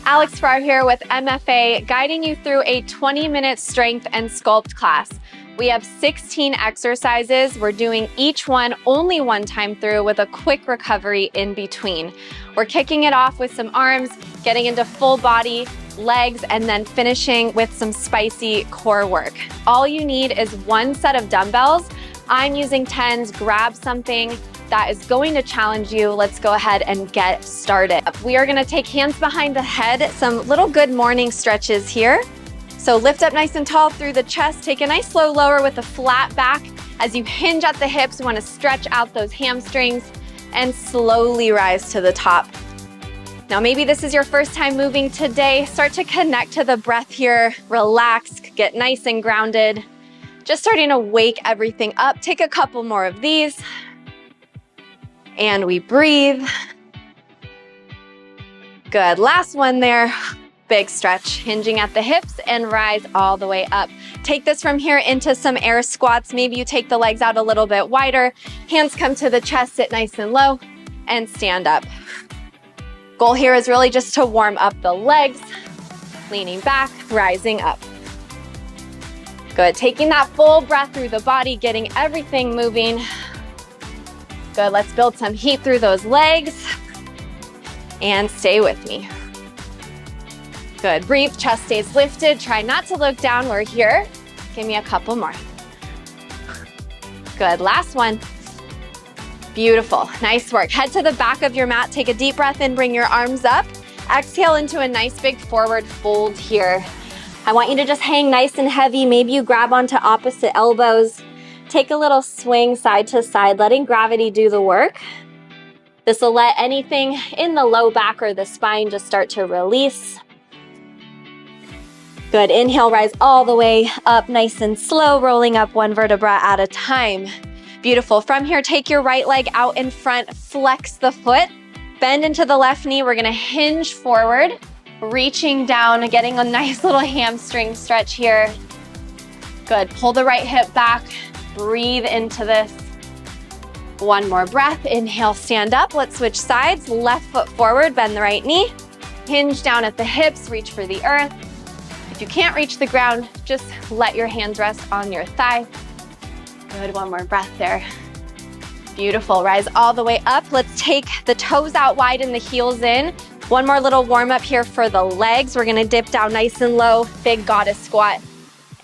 Alex Farrarii here with MFA, guiding you through a 20-minute strength and sculpt class. We have 16 exercises. We're doing each one only one time through with a quick recovery in between. We're kicking it off with some arms, getting into full body, legs, and then finishing with some spicy core work. All you need is one set of dumbbells. I'm using 10s. Grab something that is going to challenge you. Let's go ahead and get started. We are gonna take hands behind the head, some little good morning stretches here. So lift up nice and tall through the chest, take a nice slow lower with a flat back. As you hinge at the hips, you wanna stretch out those hamstrings and slowly rise to the top. Now maybe this is your first time moving today. Start to connect to the breath here, relax, get nice and grounded. Just starting to wake everything up. Take a couple more of these. And we breathe. Good, last one there. Big stretch, hinging at the hips and rise all the way up. Take this from here into some air squats. Maybe you take the legs out a little bit wider. Hands come to the chest, sit nice and low, and stand up. Goal here is really just to warm up the legs, leaning back, rising up. Good, taking that full breath through the body, getting everything moving. Good, let's build some heat through those legs and stay with me. Good, breathe, chest stays lifted. Try not to look down, we're here. Give me a couple more. Good, last one. Beautiful, nice work. Head to the back of your mat, take a deep breath in, bring your arms up. Exhale into a nice big forward fold here. I want you to just hang nice and heavy. Maybe you grab onto opposite elbows. Take a little swing side to side, letting gravity do the work. This will let anything in the low back or the spine just start to release. Good, inhale, rise all the way up, nice and slow, rolling up one vertebra at a time. Beautiful, from here, take your right leg out in front, flex the foot, bend into the left knee. We're gonna hinge forward, reaching down, getting a nice little hamstring stretch here. Good, pull the right hip back. Breathe into this. One more breath. Inhale, stand up. Let's switch sides. Left foot forward, bend the right knee. Hinge down at the hips, reach for the earth. If you can't reach the ground, just let your hands rest on your thigh. Good, one more breath there. Beautiful, rise all the way up. Let's take the toes out wide and the heels in. One more little warm up here for the legs. We're gonna dip down nice and low, big goddess squat,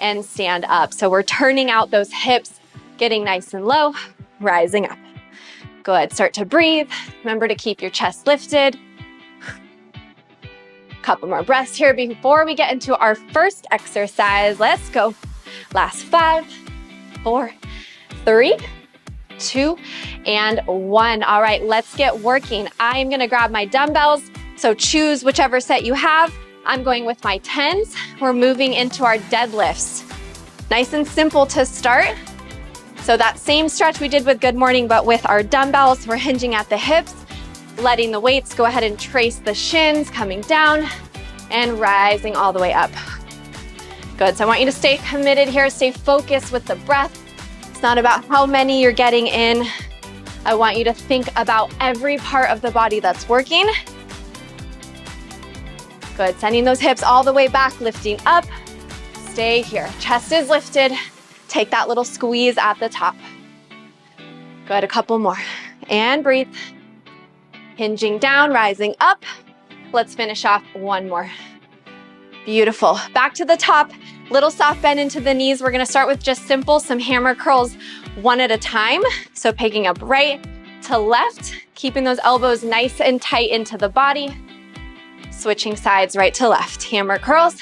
and stand up. So we're turning out those hips, getting nice and low, rising up. Good, start to breathe. Remember to keep your chest lifted. Couple more breaths here before we get into our first exercise. Let's go. Last 5, 4, 3, 2, and 1. All right, let's get working. I am gonna grab my dumbbells. So choose whichever set you have. I'm going with my 10s. We're moving into our deadlifts. Nice and simple to start. So that same stretch we did with good morning, but with our dumbbells, we're hinging at the hips, letting the weights go ahead and trace the shins, coming down and rising all the way up. Good, so I want you to stay committed here, stay focused with the breath. It's not about how many you're getting in. I want you to think about every part of the body that's working. Good, sending those hips all the way back, lifting up. Stay here, chest is lifted. Take that little squeeze at the top. Good, a couple more. And breathe. Hinging down, rising up. Let's finish off one more. Beautiful, back to the top. Little soft bend into the knees. We're gonna start with just simple, some hammer curls one at a time. So picking up right to left, keeping those elbows nice and tight into the body. Switching sides, right to left. Hammer curls.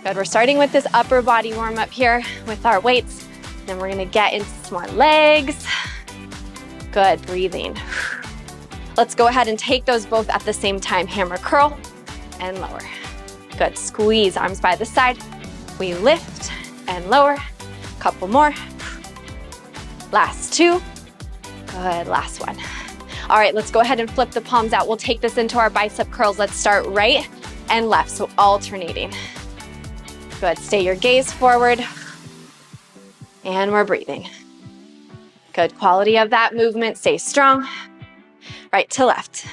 Good, we're starting with this upper body warm up here with our weights. Then we're gonna get into some more legs. Good, breathing. Let's go ahead and take those both at the same time. Hammer curl and lower. Good, squeeze, arms by the side. We lift and lower. Couple more. Last 2. Good, last one. All right, let's go ahead and flip the palms out. We'll take this into our bicep curls. Let's start right and left, so alternating. Good, stay your gaze forward. And we're breathing. Good, quality of that movement, stay strong. Right to left.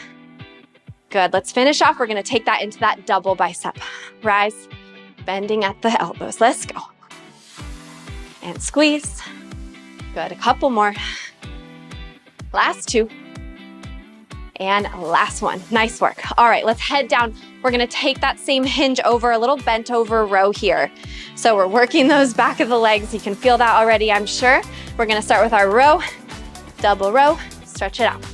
Good, let's finish off. We're gonna take that into that double bicep. Rise, bending at the elbows. Let's go. And squeeze. Good, a couple more. Last two. And last one. Nice work. All right, let's head down. We're gonna take that same hinge over, a little bent over row here. So we're working those back of the legs. You can feel that already, I'm sure. We're gonna start with our row, double row, stretch it out.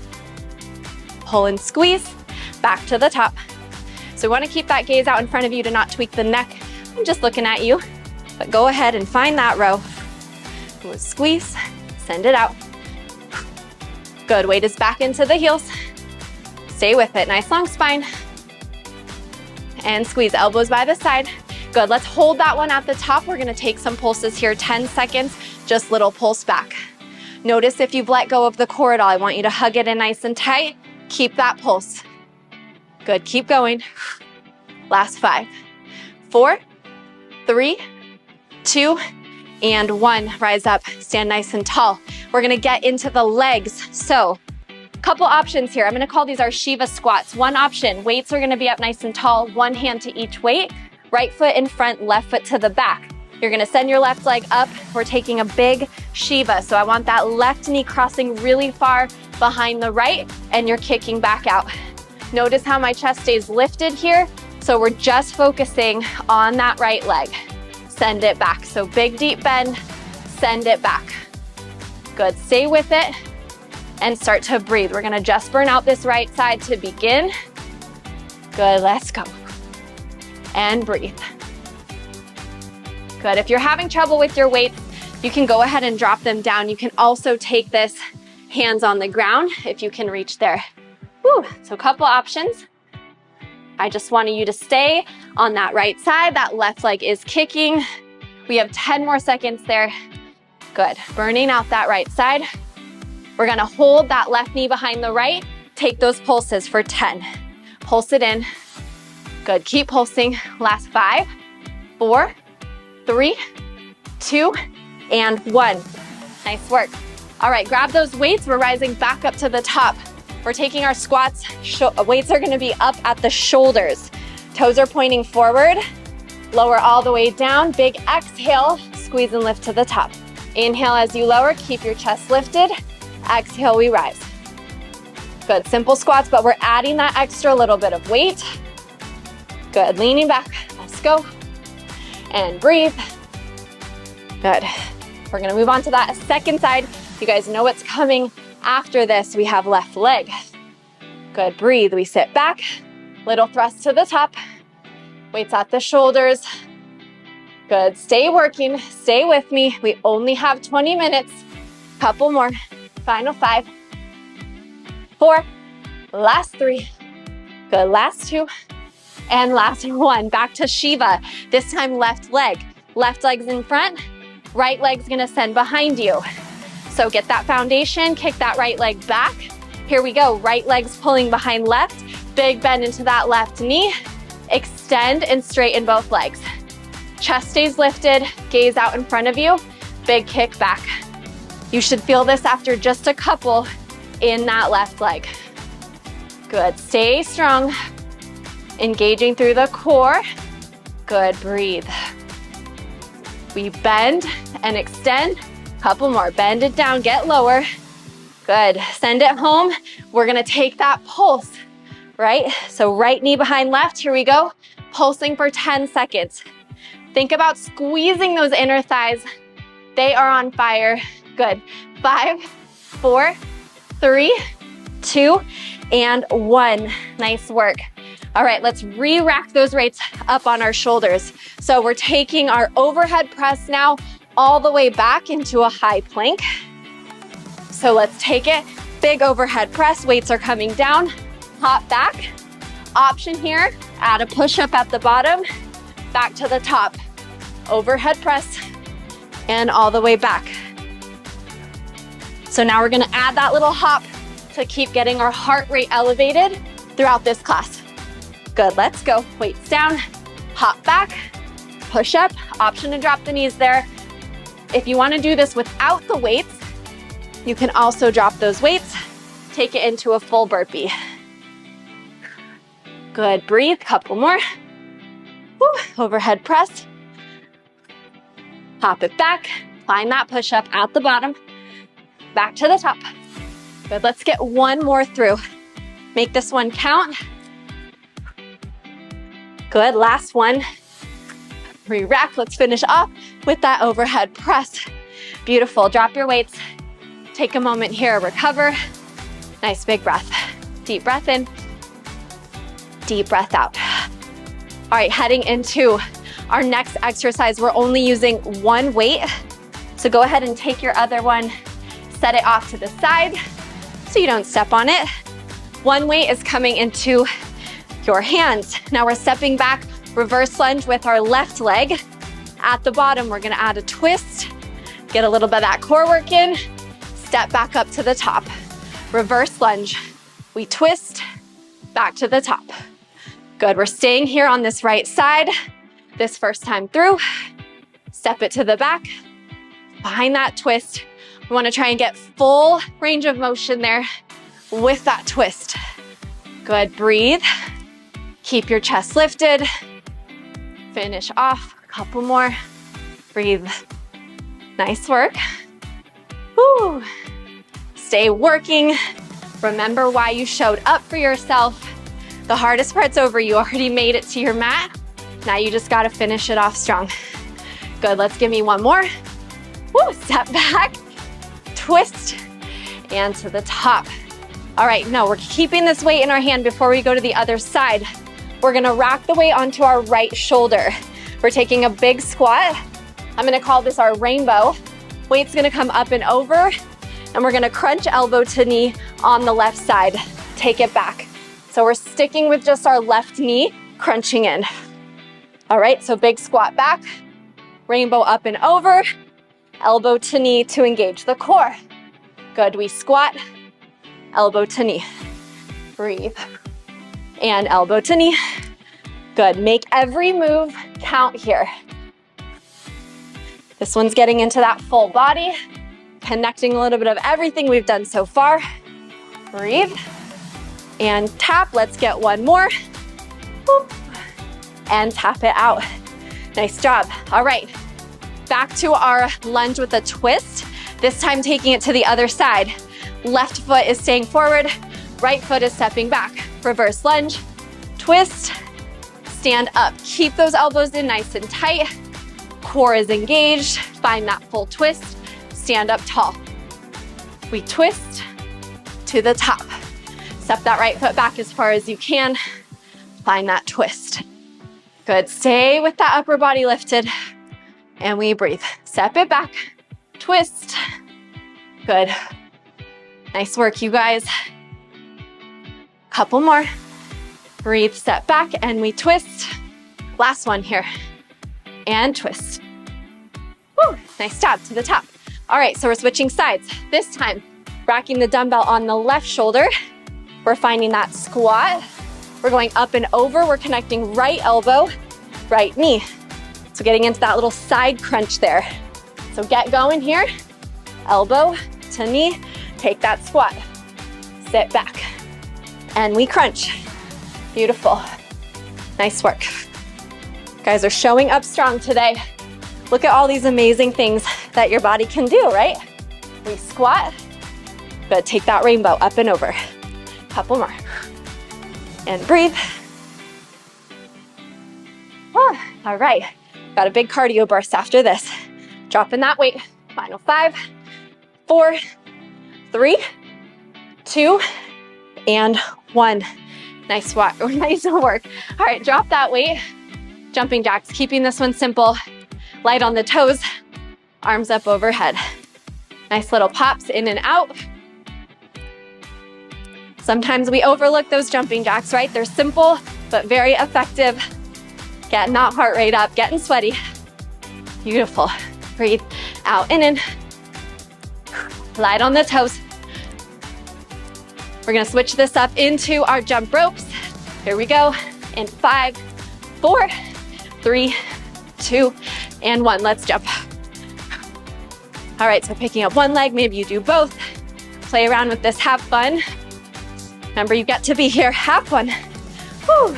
Pull and squeeze, back to the top. So we wanna keep that gaze out in front of you to not tweak the neck. I'm just looking at you, but go ahead and find that row. Squeeze, send it out. Good, weight is back into the heels. Stay with it, nice long spine. And squeeze, elbows by the side. Good, let's hold that one at the top. We're gonna take some pulses here, 10 seconds, just little pulse back. Notice if you've let go of the core at all, I want you to hug it in nice and tight. Keep that pulse. Good, keep going. Last 5, 4, 3, 2, and 1. Rise up, stand nice and tall. We're gonna get into the legs. So, couple options here. I'm gonna call these our Shiva squats. One option, weights are gonna be up nice and tall, one hand to each weight, right foot in front, left foot to the back. You're gonna send your left leg up. We're taking a big Shiva. So I want that left knee crossing really far behind the right, and you're kicking back out. Notice how my chest stays lifted here. So we're just focusing on that right leg. Send it back. So big deep bend, send it back. Good, stay with it and start to breathe. We're gonna just burn out this right side to begin. Good, let's go. And breathe. Good, if you're having trouble with your weights, you can go ahead and drop them down. You can also take this hands on the ground if you can reach there. Woo, so a couple options. I just wanted you to stay on that right side. That left leg is kicking. We have 10 more seconds there. Good, burning out that right side. We're gonna hold that left knee behind the right. Take those pulses for 10. Pulse it in. Good, keep pulsing. Last 5, 4, 3, 2, and 1. Nice work. All right, grab those weights. We're rising back up to the top. We're taking our squats. Weights are gonna be up at the shoulders. Toes are pointing forward. Lower all the way down. Big exhale, squeeze and lift to the top. Inhale as you lower, keep your chest lifted. Exhale, we rise. Good, simple squats, but we're adding that extra little bit of weight. Good, leaning back, let's go. And breathe. Good. We're gonna move on to that second side. You guys know what's coming after this. We have left leg. Good, breathe. We sit back, little thrust to the top. Weights at the shoulders. Good, stay working, stay with me. We only have 20 minutes. Couple more, final 5, 4, last 3. Good, last 2, and last 1. Back to Shiva, this time left leg. Left leg's in front, right leg's gonna send behind you. So get that foundation, kick that right leg back. Here we go, right leg's pulling behind left, big bend into that left knee, extend and straighten both legs. Chest stays lifted, gaze out in front of you, big kick back. You should feel this after just a couple in that left leg. Good, stay strong, engaging through the core. Good, breathe. We bend and extend, couple more, bend it down, get lower. Good, send it home. We're gonna take that pulse, right? So right knee behind left, here we go. Pulsing for 10 seconds. Think about squeezing those inner thighs. They are on fire. Good, 5, 4, 3, 2, and 1. Nice work. All right, let's re-rack those weights up on our shoulders. So we're taking our overhead press now all the way back into a high plank. So let's take it, big overhead press, weights are coming down, hop back. Option here, add a push-up at the bottom, back to the top. Overhead press, and all the way back. So now we're gonna add that little hop to keep getting our heart rate elevated throughout this class. Good, let's go. Weights down, hop back, push up, option to drop the knees there. If you wanna do this without the weights, you can also drop those weights, take it into a full burpee. Good, breathe, couple more. Woo. Overhead press. Pop it back, find that push-up at the bottom, back to the top. Good, let's get one more through. Make this one count. Good, last one. Re-rack, let's finish off with that overhead press. Beautiful, drop your weights. Take a moment here, recover. Nice big breath. Deep breath in, deep breath out. All right, heading into our next exercise. We're only using one weight. So go ahead and take your other one, set it off to the side so you don't step on it. One weight is coming into your hands. Now we're stepping back, reverse lunge with our left leg. At the bottom, we're gonna add a twist, get a little bit of that core work in, step back up to the top. Reverse lunge, we twist, back to the top. Good, we're staying here on this right side. This first time through, step it to the back, behind that twist. We wanna try and get full range of motion there with that twist. Good, breathe. Keep your chest lifted. Finish off, a couple more. Breathe. Nice work. Woo. Stay working. Remember why you showed up for yourself. The hardest part's over. You already made it to your mat. Now you just gotta finish it off strong. Good, let's give me one more. Woo, step back, twist, and to the top. All right, now we're keeping this weight in our hand before we go to the other side. We're gonna rack the weight onto our right shoulder. We're taking a big squat. I'm gonna call this our rainbow. Weight's gonna come up and over, and we're gonna crunch elbow to knee on the left side. Take it back. So we're sticking with just our left knee, crunching in. All right, so big squat back, rainbow up and over, elbow to knee to engage the core. Good, we squat, elbow to knee. Breathe. And elbow to knee. Good, make every move count here. This one's getting into that full body, connecting a little bit of everything we've done so far. Breathe. And tap, let's get one more. Whoop. And tap it out. Nice job. All right, back to our lunge with a twist. This time taking it to the other side. Left foot is staying forward, right foot is stepping back. Reverse lunge, twist, stand up. Keep those elbows in nice and tight. Core is engaged. Find that full twist. Stand up tall. We twist to the top. Step that right foot back as far as you can. Find that twist. Good, stay with that upper body lifted. And we breathe. Step it back, twist. Good. Nice work, you guys. Couple more. Breathe, step back, and we twist. Last one here. And twist. Woo, nice job, to the top. All right, so we're switching sides. This time, racking the dumbbell on the left shoulder. We're finding that squat. We're going up and over. We're connecting right elbow, right knee. So getting into that little side crunch there. So get going here. Elbow to knee. Take that squat. Sit back. And we crunch. Beautiful. Nice work. You guys are showing up strong today. Look at all these amazing things that your body can do, right? We squat. Good, take that rainbow up and over. Couple more. And breathe. All right, got a big cardio burst after this. Dropping that weight. Final 5, 4, 3, 2, and 1. Nice walk, nice work. All right, drop that weight. Jumping jacks, keeping this one simple. Light on the toes, arms up overhead. Nice little pops in and out. Sometimes we overlook those jumping jacks, right? They're simple, but very effective. Getting that heart rate up, getting sweaty. Beautiful. Breathe out and in. Light on the toes. We're gonna switch this up into our jump ropes. Here we go. In 5, 4, 3, 2, and 1. Let's jump. All right, so picking up one leg, maybe you do both. Play around with this, have fun. Remember, you get to be here. Have fun. Whew.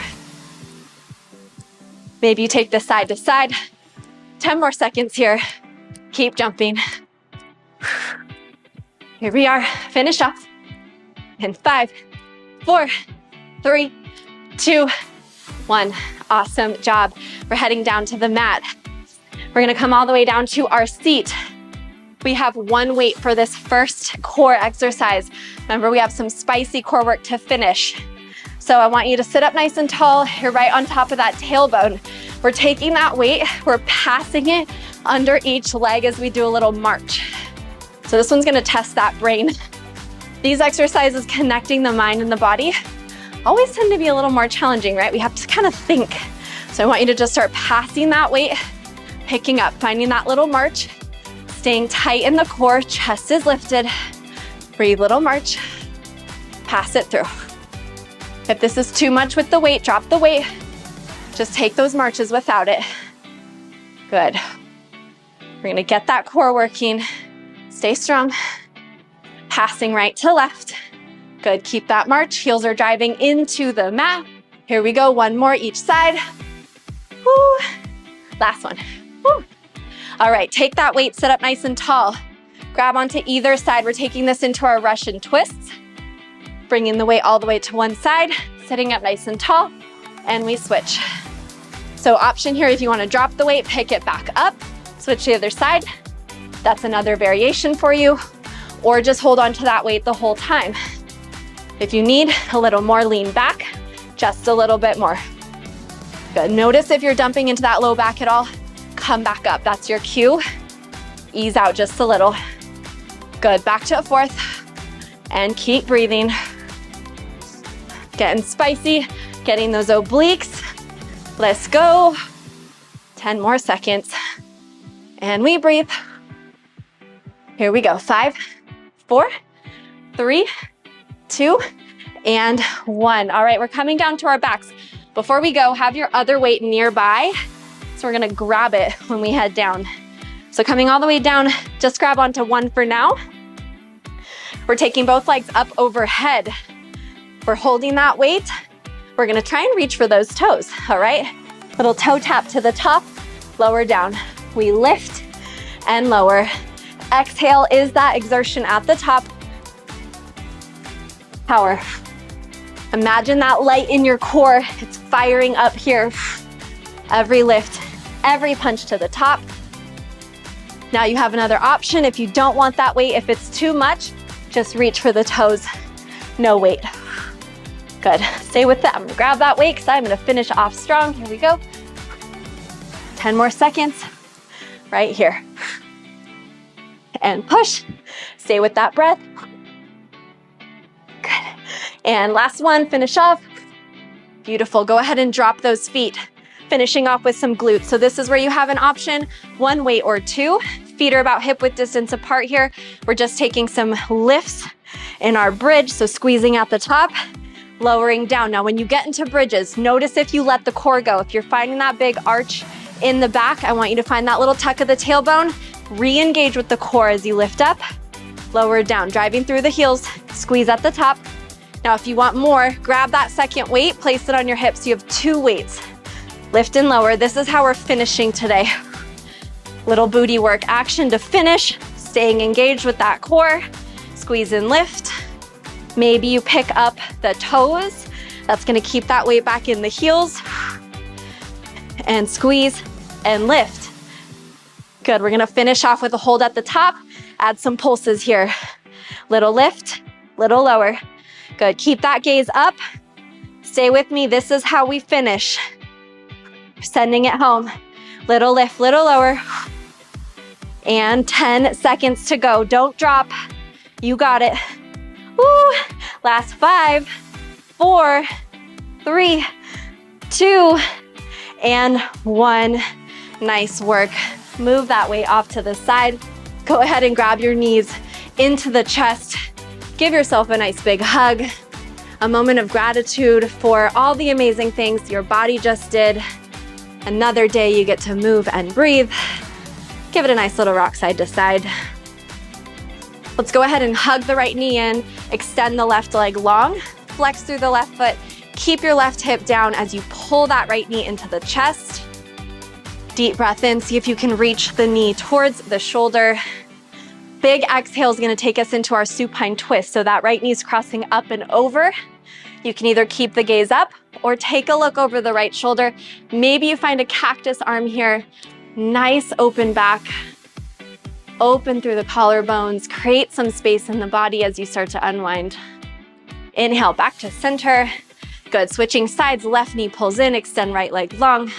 Maybe you take this side to side. 10 more seconds here. Keep jumping. Here we are. Finish off. In 5, 4, 3, 2, 1. Awesome job. We're heading down to the mat. We're gonna come all the way down to our seat. We have one weight for this first core exercise. Remember, we have some spicy core work to finish. So I want you to sit up nice and tall. You're right on top of that tailbone. We're taking that weight, we're passing it under each leg as we do a little march. So this one's gonna test that brain. These exercises connecting the mind and the body always tend to be a little more challenging, right? We have to kind of think. So I want you to just start passing that weight, picking up, finding that little march, staying tight in the core, chest is lifted. Breathe, little march, pass it through. If this is too much with the weight, drop the weight. Just take those marches without it. Good. We're gonna get that core working. Stay strong. Passing right to left. Good, keep that march. Heels are driving into the mat. Here we go, one more each side. Woo. Last one. Woo. All right, take that weight, sit up nice and tall. Grab onto either side. We're taking this into our Russian twists. Bringing the weight all the way to one side, sitting up nice and tall, and we switch. So option here, if you wanna drop the weight, pick it back up, switch to the other side. That's another variation for you, or just hold on to that weight the whole time. If you need a little more, lean back, just a little bit more. Good, notice if you're dumping into that low back at all, come back up, that's your cue. Ease out just a little. Good, back to a fourth, and keep breathing. Getting spicy, getting those obliques. Let's go. 10 more seconds. And we breathe. Here we go. 5, 4, 3, 2, and 1. All right, we're coming down to our backs. Before we go, have your other weight nearby. So we're gonna grab it when we head down. So coming all the way down, just grab onto one for now. We're taking both legs up overhead. We're holding that weight. We're gonna try and reach for those toes, all right? Little toe tap to the top, lower down. We lift and lower. Exhale is that exertion at the top. Power. Imagine that light in your core. It's firing up here. Every lift, every punch to the top. Now you have another option. If you don't want that weight, if it's too much, just reach for the toes. No weight. Good. Stay with that. I'm gonna grab that weight because I'm gonna finish off strong. Here we go. 10 more seconds. Right here. And push. Stay with that breath. Good. And last one, finish off. Beautiful. Go ahead and drop those feet. Finishing off with some glutes. So this is where you have an option, one weight or two. Feet are about hip width distance apart here. We're just taking some lifts in our bridge. So squeezing at the top, lowering down. Now when you get into bridges, notice if you let the core go. If you're finding that big arch in the back, I want you to find that little tuck of the tailbone, re-engage with the core as you lift up, lower down, driving through the heels, squeeze at the top. Now if you want more, grab that second weight, place it on your hips. You have two weights. Lift and lower. This is how we're finishing today. Little booty work action to finish, staying engaged with that core. Squeeze and lift. Maybe you pick up the toes. That's gonna keep that weight back in the heels. And squeeze and lift. Good, we're gonna finish off with a hold at the top. Add some pulses here. Little lift, little lower. Good, keep that gaze up. Stay with me, this is how we finish. Sending it home. Little lift, little lower. And 10 seconds to go. Don't drop. You got it. Woo. Last 5, 4, 3, 2, and 1. Nice work. Move that weight off to the side. Go ahead and grab your knees into the chest. Give yourself a nice big hug. A moment of gratitude for all the amazing things your body just did. Another day you get to move and breathe. Give it a nice little rock side to side. Let's go ahead and hug the right knee in, extend the left leg long, flex through the left foot, Keep your left hip down as you pull that right knee into the chest. Deep breath in, see if you can reach the knee towards the shoulder. Big exhale is gonna take us into our supine twist. So that right knee is crossing up and over. You can either keep the gaze up or take a look over the right shoulder. Maybe you find a cactus arm here. Nice open back. Open through the collarbones. Create some space in the body as you start to unwind. Inhale, back to center. Good, switching sides, left knee pulls in, extend right leg long.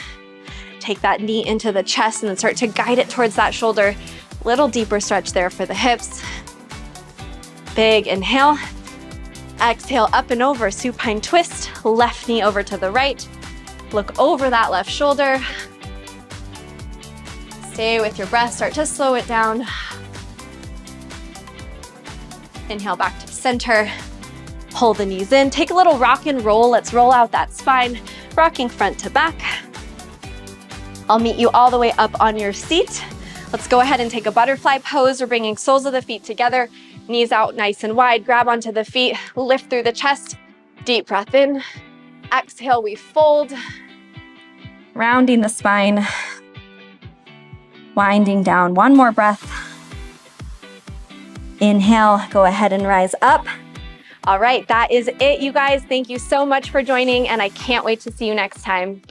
Take that knee into the chest and then start to guide it towards that shoulder. Little deeper stretch there for the hips. Big inhale. Exhale, up and over, supine twist. Left knee over to the right. Look over that left shoulder. Stay with your breath, start to slow it down. Inhale, back to center. Pull the knees in, take a little rock and roll. Let's roll out that spine, rocking front to back. I'll meet you all the way up on your seat. Let's go ahead and take a butterfly pose. We're bringing soles of the feet together, knees out nice and wide, grab onto the feet, lift through the chest, deep breath in. Exhale, we fold. Rounding the spine, winding down. One more breath. Inhale, go ahead and rise up. All right, that is it, you guys. Thank you so much for joining, and I can't wait to see you next time.